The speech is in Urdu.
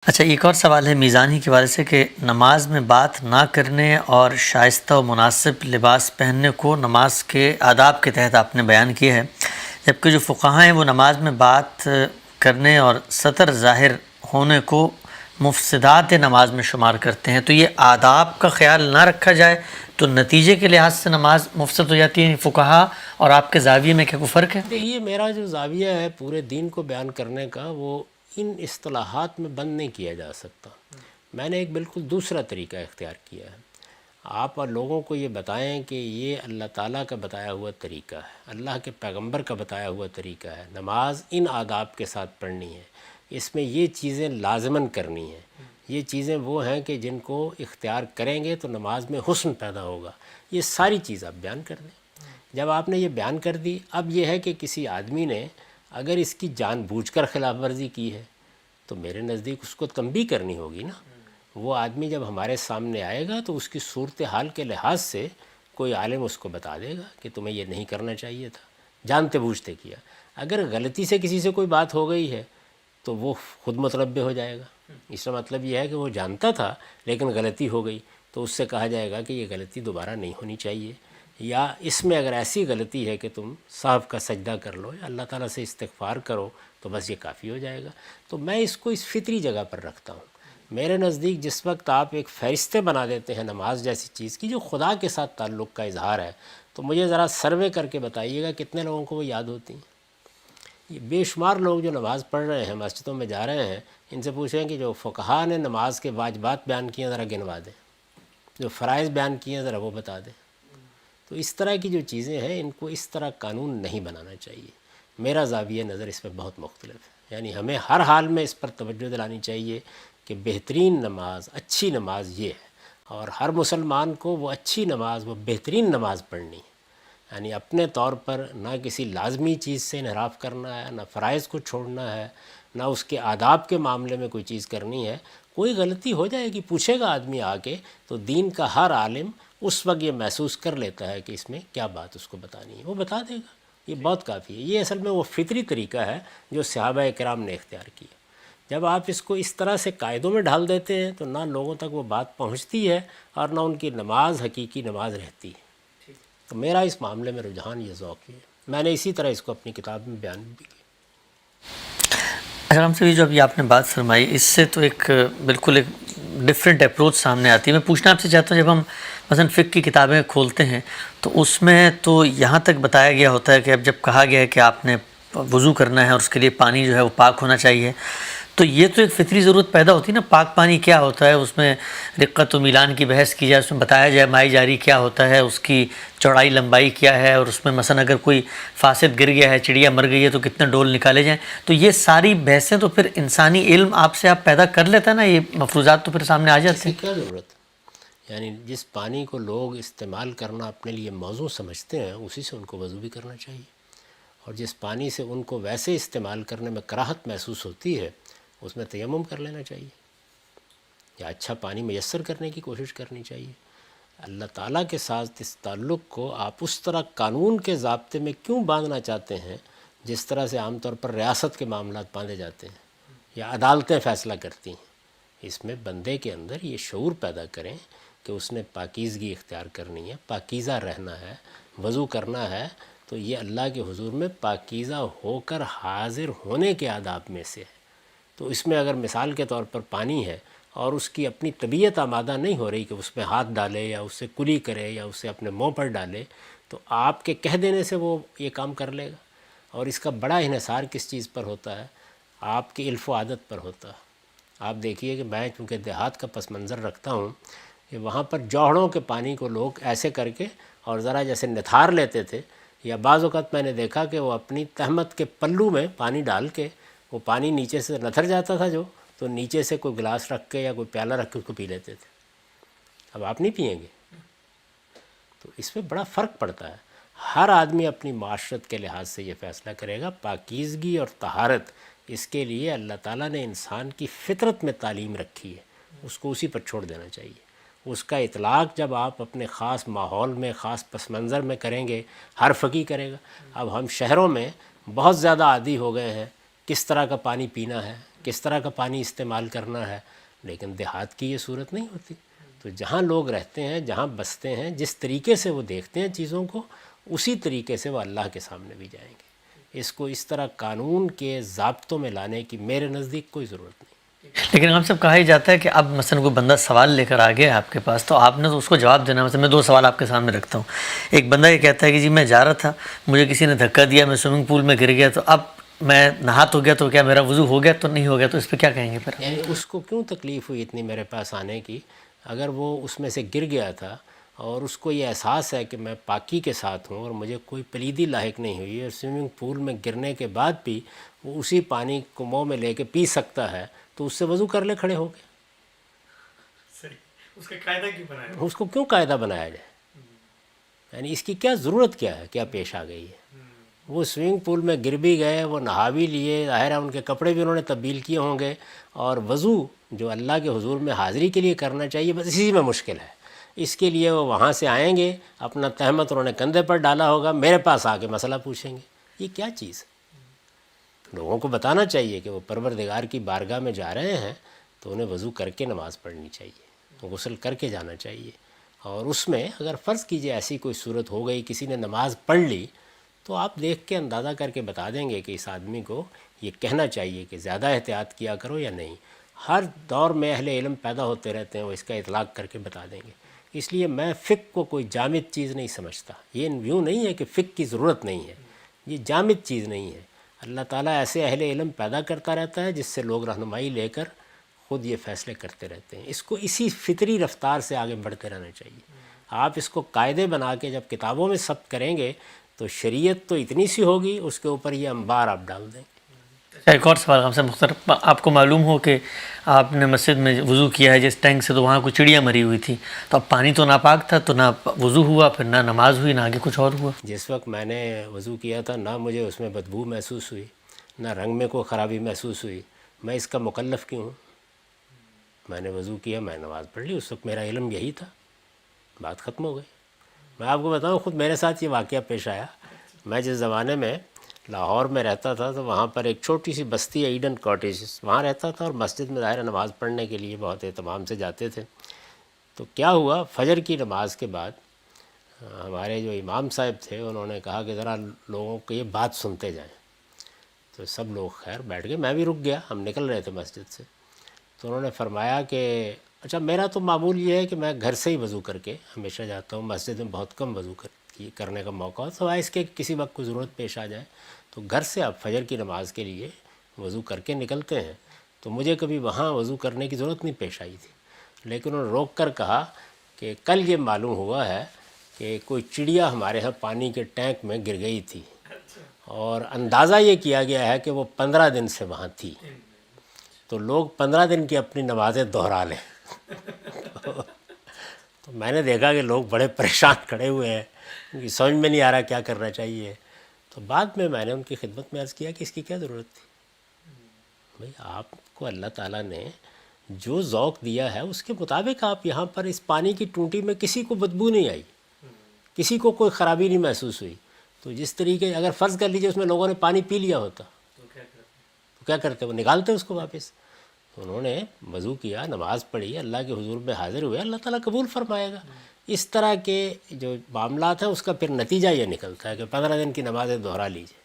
اچھا، ایک اور سوال ہے میزانی کے حوالے سے کہ نماز میں بات نہ کرنے اور شائستہ و مناسب لباس پہننے کو نماز کے آداب کے تحت آپ نے بیان کیا ہے، جبکہ جو فقہاء ہیں وہ نماز میں بات کرنے اور ستر ظاہر ہونے کو مفسدات نماز میں شمار کرتے ہیں، تو یہ آداب کا خیال نہ رکھا جائے تو نتیجے کے لحاظ سے نماز مفسد ہو جاتی ہے۔ فقہاء اور آپ کے زاویے میں کیا کوئی فرق ہے؟ دیکھیے، میرا جو زاویہ ہے پورے دین کو بیان کرنے کا، وہ ان اصطلاحات میں بند نہیں کیا جا سکتا۔ میں نے ایک بالکل دوسرا طریقہ اختیار کیا ہے۔ آپ لوگوں کو یہ بتائیں کہ یہ اللہ تعالیٰ کا بتایا ہوا طریقہ ہے، اللہ کے پیغمبر کا بتایا ہوا طریقہ ہے، نماز ان آداب کے ساتھ پڑھنی ہے، اس میں یہ چیزیں لازماً کرنی ہیں، یہ چیزیں وہ ہیں کہ جن کو اختیار کریں گے تو نماز میں حسن پیدا ہوگا، یہ ساری چیز آپ بیان کر دیں۔ جب آپ نے یہ بیان کر دی، اب یہ ہے کہ کسی آدمی نے اگر اس کی جان بوجھ کر خلاف ورزی کی ہے تو میرے نزدیک اس کو تنبیہ کرنی ہوگی نا۔ وہ آدمی جب ہمارے سامنے آئے گا تو اس کی صورتحال کے لحاظ سے کوئی عالم اس کو بتا دے گا کہ تمہیں یہ نہیں کرنا چاہیے تھا، جانتے بوجھتے کیا۔ اگر غلطی سے کسی سے کوئی بات ہو گئی ہے تو وہ خود متنبہ ہو جائے گا، اس کا مطلب یہ ہے کہ وہ جانتا تھا لیکن غلطی ہو گئی، تو اس سے کہا جائے گا کہ یہ غلطی دوبارہ نہیں ہونی چاہیے، یا اس میں اگر ایسی غلطی ہے کہ تم صاحب کا سجدہ کر لو یا اللہ تعالیٰ سے استغفار کرو تو بس یہ کافی ہو جائے گا۔ تو میں اس کو اس فطری جگہ پر رکھتا ہوں۔ میرے نزدیک جس وقت آپ ایک فہرستیں بنا دیتے ہیں نماز جیسی چیز کی جو خدا کے ساتھ تعلق کا اظہار ہے، تو مجھے ذرا سروے کر کے بتائیے گا کتنے لوگوں کو وہ یاد ہوتی ہیں۔ یہ بے شمار لوگ جو نماز پڑھ رہے ہیں، مسجدوں میں جا رہے ہیں، ان سے پوچھیں کہ جو فقہاء نے نماز کے واجبات بیان کیے ہیں ذرا گنوا دیں، جو فرائض بیان کیے ہیں ذرا وہ بتا دیں۔ تو اس طرح کی جو چیزیں ہیں ان کو اس طرح قانون نہیں بنانا چاہیے۔ میرا زاویہ نظر اس میں بہت مختلف ہے، یعنی ہمیں ہر حال میں اس پر توجہ دلانی چاہیے کہ بہترین نماز، اچھی نماز یہ ہے، اور ہر مسلمان کو وہ اچھی نماز، وہ بہترین نماز پڑھنی ہے، یعنی اپنے طور پر نہ کسی لازمی چیز سے انحراف کرنا ہے، نہ فرائض کو چھوڑنا ہے، نہ اس کے آداب کے معاملے میں کوئی چیز کرنی ہے۔ کوئی غلطی ہو جائے گی، پوچھے گا آدمی آ کے، تو دین کا ہر عالم اس وقت یہ محسوس کر لیتا ہے کہ اس میں کیا بات اس کو بتانی ہے، وہ بتا دے گا، یہ بہت کافی ہے۔ یہ اصل میں وہ فطری طریقہ ہے جو صحابہ کرام نے اختیار کیا۔ جب آپ اس کو اس طرح سے قاعدوں میں ڈھال دیتے ہیں تو نہ لوگوں تک وہ بات پہنچتی ہے اور نہ ان کی نماز حقیقی نماز رہتی ہے۔ تو میرا اس معاملے میں رجحان یہ ذوق ہے، میں نے اسی طرح اس کو اپنی کتاب میں بیان بھی کیا۔ اچھا ہم سے بھی جو ابھی آپ نے بات فرمائی، اس سے تو ایک بالکل ایک ڈفرینٹ اپروچ سامنے آتی ہے۔ میں پوچھنا آپ سے چاہتا ہوں، جب ہم مثلا فقہ کی کتابیں کھولتے ہیں تو اس میں تو یہاں تک بتایا گیا ہوتا ہے کہ اب جب کہا گیا ہے کہ آپ نے وضو کرنا ہے اور اس کے لیے پانی جو ہے وہ پاک ہونا چاہیے، تو یہ تو ایک فطری ضرورت پیدا ہوتی ہے نا، پاک پانی کیا ہوتا ہے، اس میں رقت و میلان کی بحث کی جائے، اس میں بتایا جائے مائی جاری کیا ہوتا ہے، اس کی چوڑائی لمبائی کیا ہے، اور اس میں مثلا اگر کوئی فاسد گر گیا ہے، چڑیا مر گئی ہے تو کتنے ڈول نکالے جائیں۔ تو یہ ساری بحثیں تو پھر انسانی علم آپ سے آپ پیدا کر لیتا ہے نا، یہ مفروضات تو پھر سامنے آ جاتے ہیں۔ کیا ضرورت، یعنی جس پانی کو لوگ استعمال کرنا اپنے لیے موضوع سمجھتے ہیں اسی سے ان کو وضو بھی کرنا چاہیے، اور جس پانی سے ان کو ویسے استعمال کرنے میں کراہت محسوس ہوتی ہے اس میں تیمم کر لینا چاہیے، یا اچھا پانی میسر کرنے کی کوشش کرنی چاہیے۔ اللہ تعالیٰ کے ساتھ اس تعلق کو آپ اس طرح قانون کے ضابطے میں کیوں باندھنا چاہتے ہیں جس طرح سے عام طور پر ریاست کے معاملات باندھے جاتے ہیں یا عدالتیں فیصلہ کرتی ہیں؟ اس میں بندے کے اندر یہ شعور پیدا کریں کہ اس نے پاکیزگی اختیار کرنی ہے، پاکیزہ رہنا ہے، وضو کرنا ہے، تو یہ اللہ کے حضور میں پاکیزہ ہو کر حاضر ہونے کے آداب میں سے ہے۔ تو اس میں اگر مثال کے طور پر پانی ہے اور اس کی اپنی طبیعت آمادہ نہیں ہو رہی کہ اس میں ہاتھ ڈالے یا اس سے کلی کرے یا اسے اپنے منہ پر ڈالے، تو آپ کے کہہ دینے سے وہ یہ کام کر لے گا، اور اس کا بڑا انحصار کس چیز پر ہوتا ہے؟ آپ کی علف و عادت پر ہوتا ہے۔ آپ دیکھیے کہ میں چونکہ دیہات کا پس منظر رکھتا ہوں کہ وہاں پر جوہڑوں کے پانی کو لوگ ایسے کر کے اور ذرا جیسے نتھار لیتے تھے، یا بعض اوقات میں نے دیکھا کہ وہ اپنی تہمت کے پلو میں پانی ڈال کے وہ پانی نیچے سے نتھر جاتا تھا جو، تو نیچے سے کوئی گلاس رکھ کے یا کوئی پیالہ رکھ کے اس کو پی لیتے تھے۔ اب آپ نہیں پئیں گے، تو اس میں بڑا فرق پڑتا ہے۔ ہر آدمی اپنی معاشرت کے لحاظ سے یہ فیصلہ کرے گا۔ پاکیزگی اور طہارت، اس کے لیے اللہ تعالیٰ نے انسان کی فطرت میں تعلیم رکھی ہے، اس کو اسی پر چھوڑ دینا چاہیے۔ اس کا اطلاق جب آپ اپنے خاص ماحول میں، خاص پس منظر میں کریں گے، ہر فقی کرے گا۔ اب ہم شہروں میں بہت زیادہ عادی ہو گئے ہیں کس طرح کا پانی پینا ہے، کس طرح کا پانی استعمال کرنا ہے، لیکن دیہات کی یہ صورت نہیں ہوتی. تو جہاں لوگ رہتے ہیں، جہاں بستے ہیں، جس طریقے سے وہ دیکھتے ہیں چیزوں کو، اسی طریقے سے وہ اللہ کے سامنے بھی جائیں گے. اس کو اس طرح قانون کے ضابطوں میں لانے کی میرے نزدیک کوئی ضرورت نہیں. لیکن ہم سب کہا ہی جاتا ہے کہ اب مثلا کوئی بندہ سوال لے کر آ گیا آپ کے پاس، تو آپ نے تو اس کو جواب دینا. مثلا میں 2 سوال آپ کے سامنے رکھتا ہوں. ایک بندہ یہ کہتا ہے کہ جی میں جا رہا تھا، مجھے کسی نے دھکا دیا، میں سوئمنگ پول میں گر گیا، تو اب میں نہا تو گیا، تو کیا میرا وضو ہو گیا تو نہیں ہو گیا؟ تو اس پہ کیا کہیں گے پھر؟ یعنی اس کو کیوں تکلیف ہوئی اتنی میرے پاس آنے کی؟ اگر وہ اس میں سے گر گیا تھا اور اس کو یہ احساس ہے کہ میں پاکی کے ساتھ ہوں اور مجھے کوئی پلیدی لاحق نہیں ہوئی، اور سوئمنگ پول میں گرنے کے بعد بھی وہ اسی پانی کو منہ میں لے کے پی سکتا ہے، تو اس سے وضو کر لے کھڑے ہو کے. اس کا قاعدہ کیوں بنایا؟ اس کو کیوں قاعدہ بنایا جائے؟ یعنی اس کی کیا ضرورت کیا ہے، کیا پیش آ گئی ہے؟ وہ سوئمنگ پول میں گر بھی گئے، وہ نہا بھی لیے، ظاہر ہے ان کے کپڑے بھی انہوں نے تبدیل کیے ہوں گے، اور وضو جو اللہ کے حضور میں حاضری کے لیے کرنا چاہیے بس اسی میں مشکل ہے. اس کے لیے وہ وہاں سے آئیں گے، اپنا تہمت انہوں نے کندھے پر ڈالا ہوگا، میرے پاس آ کے مسئلہ پوچھیں گے. یہ کیا چیز ہے؟ لوگوں کو بتانا چاہیے کہ وہ پروردگار کی بارگاہ میں جا رہے ہیں تو انہیں وضو کر کے نماز پڑھنی چاہیے، غسل کر کے جانا چاہیے. اور اس میں اگر فرض کیجئے ایسی کوئی صورت ہو گئی، کسی نے نماز پڑھ لی، تو آپ دیکھ کے اندازہ کر کے بتا دیں گے کہ اس آدمی کو یہ کہنا چاہیے کہ زیادہ احتیاط کیا کرو یا نہیں. ہر دور میں اہل علم پیدا ہوتے رہتے ہیں، وہ اس کا اطلاق کر کے بتا دیں گے. اس لیے میں فقہ کو کوئی جامد چیز نہیں سمجھتا. یہ یوں نہیں ہے کہ فقہ کی ضرورت نہیں ہے، یہ جامد چیز نہیں ہے. اللہ تعالیٰ ایسے اہل علم پیدا کرتا رہتا ہے جس سے لوگ رہنمائی لے کر خود یہ فیصلے کرتے رہتے ہیں. اس کو اسی فطری رفتار سے آگے بڑھتے رہنا چاہیے. آپ اس کو قاعدے بنا کے جب کتابوں میں ثبت کریں گے تو شریعت تو اتنی سی ہوگی، اس کے اوپر یہ انبار آپ ڈال دیں گے. ایک اور سوال ہم سے مختلف، آپ کو معلوم ہو کہ آپ نے مسجد میں وضو کیا ہے جس ٹینک سے، تو وہاں کوئی چڑیا مری ہوئی تھی، تو اب پانی تو ناپاک تھا، تو نہ وضو ہوا، پھر نہ نماز ہوئی، نہ آگے کچھ اور ہوا. جس وقت میں نے وضو کیا تھا نہ مجھے اس میں بدبو محسوس ہوئی، نہ رنگ میں کوئی خرابی محسوس ہوئی. میں اس کا مکلف کیوں ہوں؟ میں نے وضو کیا، میں نماز پڑھ لی، اس وقت میرا علم یہی تھا، بات ختم ہو گئی. میں آپ کو بتاؤں خود میرے ساتھ یہ واقعہ پیش آیا. میں جس زمانے میں لاہور میں رہتا تھا تو وہاں پر ایک چھوٹی سی بستی ہے ایڈن کاٹیجز، وہاں رہتا تھا، اور مسجد میں ظاہر نماز پڑھنے کے لیے بہت اہتمام سے جاتے تھے. تو کیا ہوا، فجر کی نماز کے بعد ہمارے جو امام صاحب تھے انہوں نے کہا کہ ذرا لوگوں کو یہ بات سنتے جائیں. تو سب لوگ خیر بیٹھ گئے، میں بھی رک گیا، ہم نکل رہے تھے مسجد سے. تو انہوں نے فرمایا کہ اچھا میرا تو معمول یہ ہے کہ میں گھر سے ہی وضو کر کے ہمیشہ جاتا ہوں، مسجد میں بہت کم وضو کرنے کا موقع ہو، سوائے اس کے کسی وقت کوئی ضرورت پیش آ جائے تو گھر سے آپ فجر کی نماز کے لیے وضو کر کے نکلتے ہیں. تو مجھے کبھی وہاں وضو کرنے کی ضرورت نہیں پیش آئی تھی. لیکن انہوں نے روک کر کہا کہ کل یہ معلوم ہوا ہے کہ کوئی چڑیا ہمارے ہاں پانی کے ٹینک میں گر گئی تھی، اور اندازہ یہ کیا گیا ہے کہ وہ 15 دن سے وہاں تھی، تو لوگ 15 دن کی اپنی نمازیں دہرا لیں. تو میں نے دیکھا کہ لوگ بڑے پریشان کھڑے ہوئے ہیں، ان کی سمجھ میں نہیں آ رہا کیا کرنا چاہیے. تو بعد میں نے ان کی خدمت میں عرض کیا کہ اس کی کیا ضرورت تھی؟ بھئی آپ کو اللہ تعالیٰ نے جو ذوق دیا ہے اس کے مطابق آپ یہاں پر اس پانی کی ٹونٹی میں کسی کو بدبو نہیں آئی، کسی کو کوئی خرابی نہیں محسوس ہوئی. تو جس طریقے اگر فرض کر لیجیے اس میں لوگوں نے پانی پی لیا ہوتا تو کیا کرتے؟ وہ نکالتے اس کو واپس. تو انہوں نے وضو کیا، نماز پڑھی، اللہ کے حضور میں حاضر ہوئے، اللہ تعالیٰ قبول فرمائے گا. اس طرح کے جو معاملات ہیں اس کا پھر نتیجہ یہ نکلتا ہے کہ 15 دن کی نمازیں دہرا لیجیے.